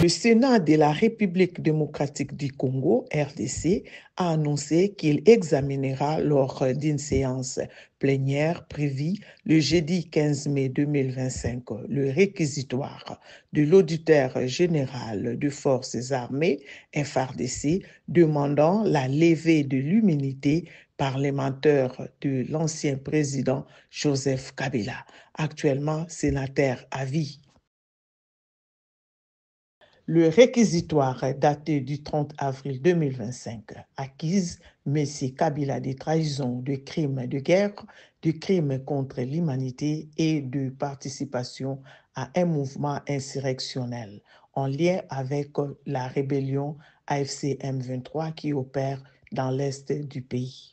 Le Sénat de la République démocratique du Congo, RDC, a annoncé qu'il examinera lors d'une séance plénière prévue le jeudi 15 mai 2025 le réquisitoire de l'auditeur général des forces armées, FARDC, demandant la levée de l'immunité parlementaire de l'ancien président Joseph Kabila, actuellement sénateur à vie. Le réquisitoire daté du 30 avril 2025 accuse M. Kabila de trahison, de crimes de guerre, de crimes contre l'humanité et de participation à un mouvement insurrectionnel en lien avec la rébellion AFC M23 qui opère dans l'est du pays.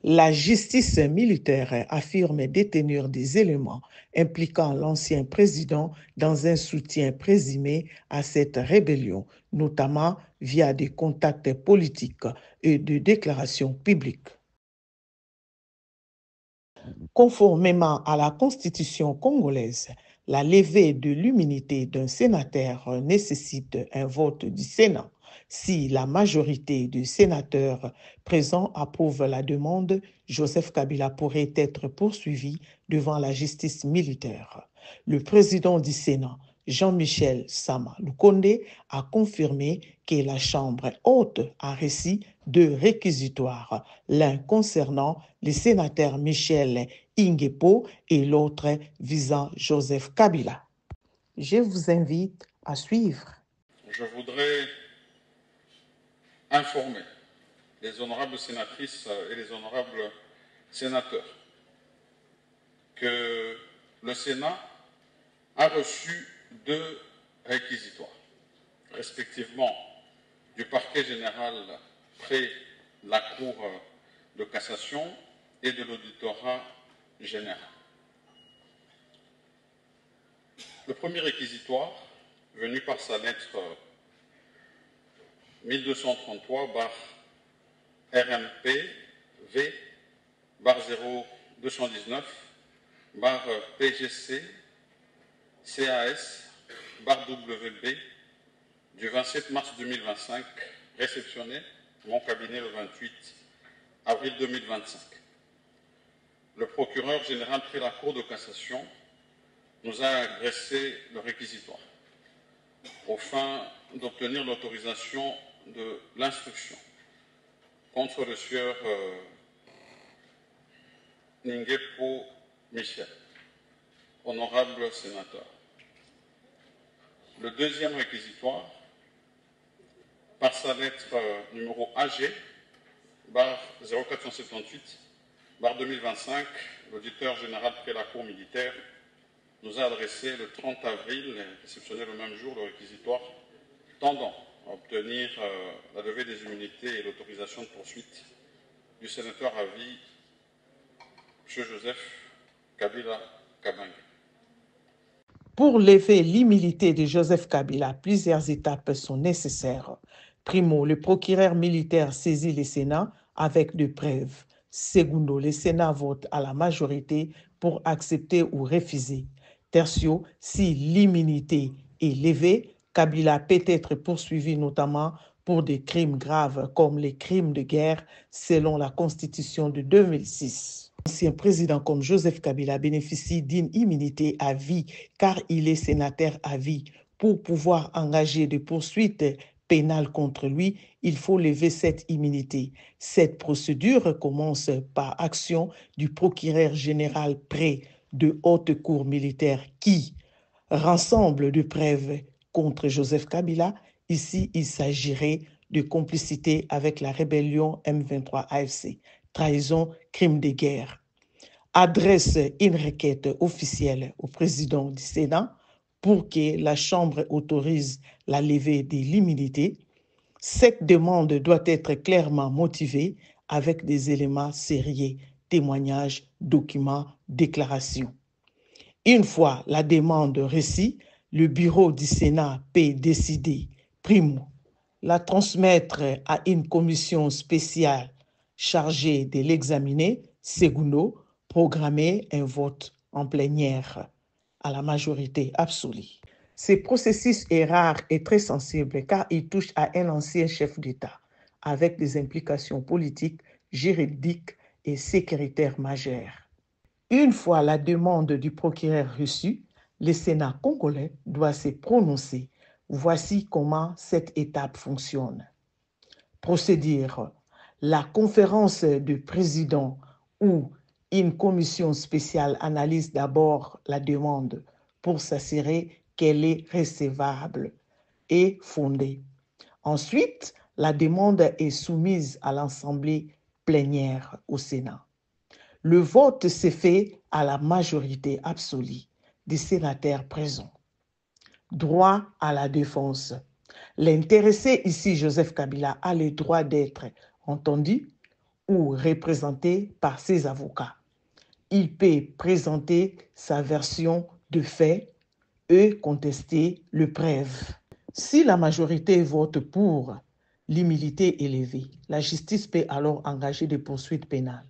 La justice militaire affirme détenir des éléments impliquant l'ancien président dans un soutien présumé à cette rébellion, notamment via des contacts politiques et des déclarations publiques. Conformément à la Constitution congolaise, la levée de l'immunité d'un sénateur nécessite un vote du Sénat. Si la majorité des sénateurs présents approuve la demande, Joseph Kabila pourrait être poursuivi devant la justice militaire. Le président du Sénat, Jean-Michel Sama Lukonde, a confirmé que la Chambre haute a reçu deux réquisitoires, l'un concernant le sénateur Michel Ingepo et l'autre visant Joseph Kabila. Je vous invite à suivre. Je voudrais informer les honorables sénatrices et les honorables sénateurs que le Sénat a reçu deux réquisitoires, respectivement du parquet général près la Cour de cassation et de l'auditorat général. Le premier réquisitoire, venu par sa lettre 1233-RMP-V-019-PGC-CAS-WB du 27 mars 2025, réceptionné mon cabinet le 28 avril 2025. Le procureur général près la Cour de cassation nous a adressé le réquisitoire aux fins d'obtenir l'autorisation de l'instruction contre le sieur Ningepo Michel, honorable sénateur. Le deuxième réquisitoire, par sa lettre numéro AG, barre 0478, barre 2025, l'auditeur général près la Cour militaire nous a adressé le 30 avril, réceptionné le même jour, le réquisitoire tendant à obtenir la levée des immunités et l'autorisation de poursuite du sénateur à vie, M. Joseph Kabila Kabange. Pour lever l'immunité de Joseph Kabila, plusieurs étapes sont nécessaires. Primo, le procureur militaire saisit le Sénat avec des preuves. Secondo, le Sénat vote à la majorité pour accepter ou refuser. Tertio, si l'immunité est levée, Kabila peut être poursuivi notamment pour des crimes graves comme les crimes de guerre selon la Constitution de 2006. L'ancien président comme Joseph Kabila bénéficie d'une immunité à vie car il est sénateur à vie. Pour pouvoir engager des poursuites pénales contre lui, il faut lever cette immunité. Cette procédure commence par action du procureur général près de haute cour militaire qui rassemble de preuves contre Joseph Kabila. Ici, il s'agirait de complicité avec la rébellion M23 AFC, trahison, crime de guerre. Adresse une requête officielle au président du Sénat pour que la Chambre autorise la levée de l'immunité. Cette demande doit être clairement motivée avec des éléments sérieux, témoignages, documents, déclarations. Une fois la demande reçue, le bureau du Sénat peut décider, primo, la transmettre à une commission spéciale chargée de l'examiner, secondo, programmer un vote en plénière à la majorité absolue. Ce processus est rare et très sensible car il touche à un ancien chef d'État avec des implications politiques, juridiques et sécuritaires majeures. Une fois la demande du procureur reçue, le Sénat congolais doit se prononcer. Voici comment cette étape fonctionne. Procédure. La conférence de présidents ou une commission spéciale analyse d'abord la demande pour s'assurer qu'elle est recevable et fondée. Ensuite, la demande est soumise à l'Assemblée plénière au Sénat. Le vote s'est fait à la majorité absolue des sénateurs présents. Droit à la défense. L'intéressé ici, Joseph Kabila, a le droit d'être entendu ou représenté par ses avocats. Il peut présenter sa version de fait et contester le preuve. Si la majorité vote pour l'immunité élevée, la justice peut alors engager des poursuites pénales.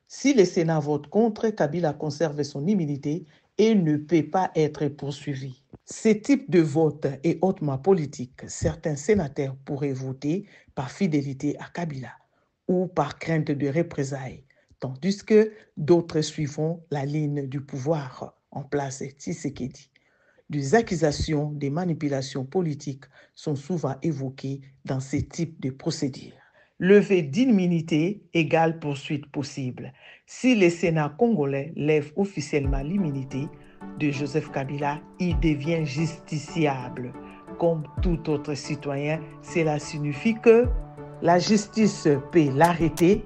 Si le Sénat vote contre, Kabila conserve son immunité et ne peut pas être poursuivi. Ce type de vote est hautement politique. Certains sénateurs pourraient voter par fidélité à Kabila ou par crainte de représailles, tandis que d'autres suivront la ligne du pouvoir en place Tshisekedi. Des accusations de manipulation politique sont souvent évoquées dans ce type de procédure. Levée d'immunité égale poursuite possible. Si le Sénat congolais lève officiellement l'immunité de Joseph Kabila, il devient justiciable. Comme tout autre citoyen, cela signifie que la justice peut l'arrêter,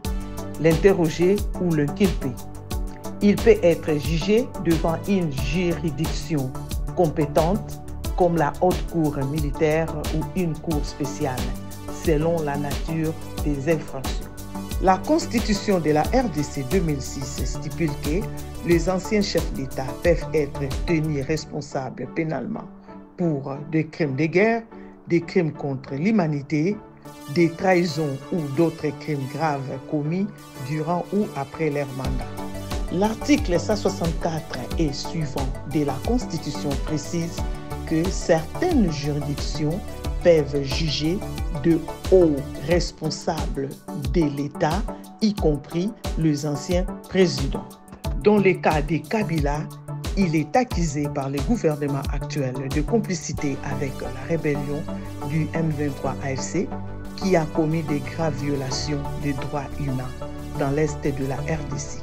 l'interroger ou l'inculper. Il peut être jugé devant une juridiction compétente comme la haute cour militaire ou une cour spéciale, selon la nature des infractions. La Constitution de la RDC 2006 stipule que les anciens chefs d'État peuvent être tenus responsables pénalement pour des crimes de guerre, des crimes contre l'humanité, des trahisons ou d'autres crimes graves commis durant ou après leur mandat. L'article 164 et suivant de la Constitution précise que certaines juridictions peuvent juger de hauts responsables de l'État, y compris les anciens présidents. Dans le cas de Kabila, il est accusé par le gouvernement actuel de complicité avec la rébellion du M23 AFC qui a commis de graves violations des droits humains dans l'est de la RDC.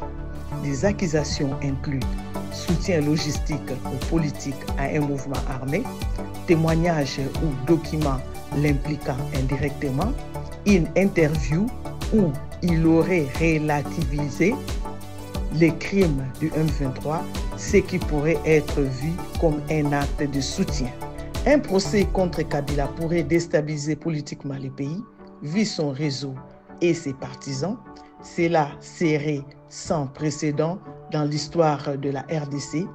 Les accusations incluent soutien logistique ou politique à un mouvement armé, témoignages ou documents l'impliquant indirectement, une interview où il aurait relativisé les crimes du M23, ce qui pourrait être vu comme un acte de soutien. Un procès contre Kabila pourrait déstabiliser politiquement le pays, vu son réseau et ses partisans. Cela serait sans précédent dans l'histoire de la RDC.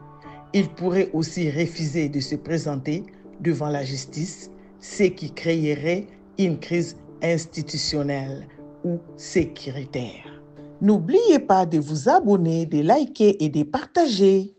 Il pourrait aussi refuser de se présenter devant la justice, ce qui créerait une crise institutionnelle ou sécuritaire. N'oubliez pas de vous abonner, de liker et de partager.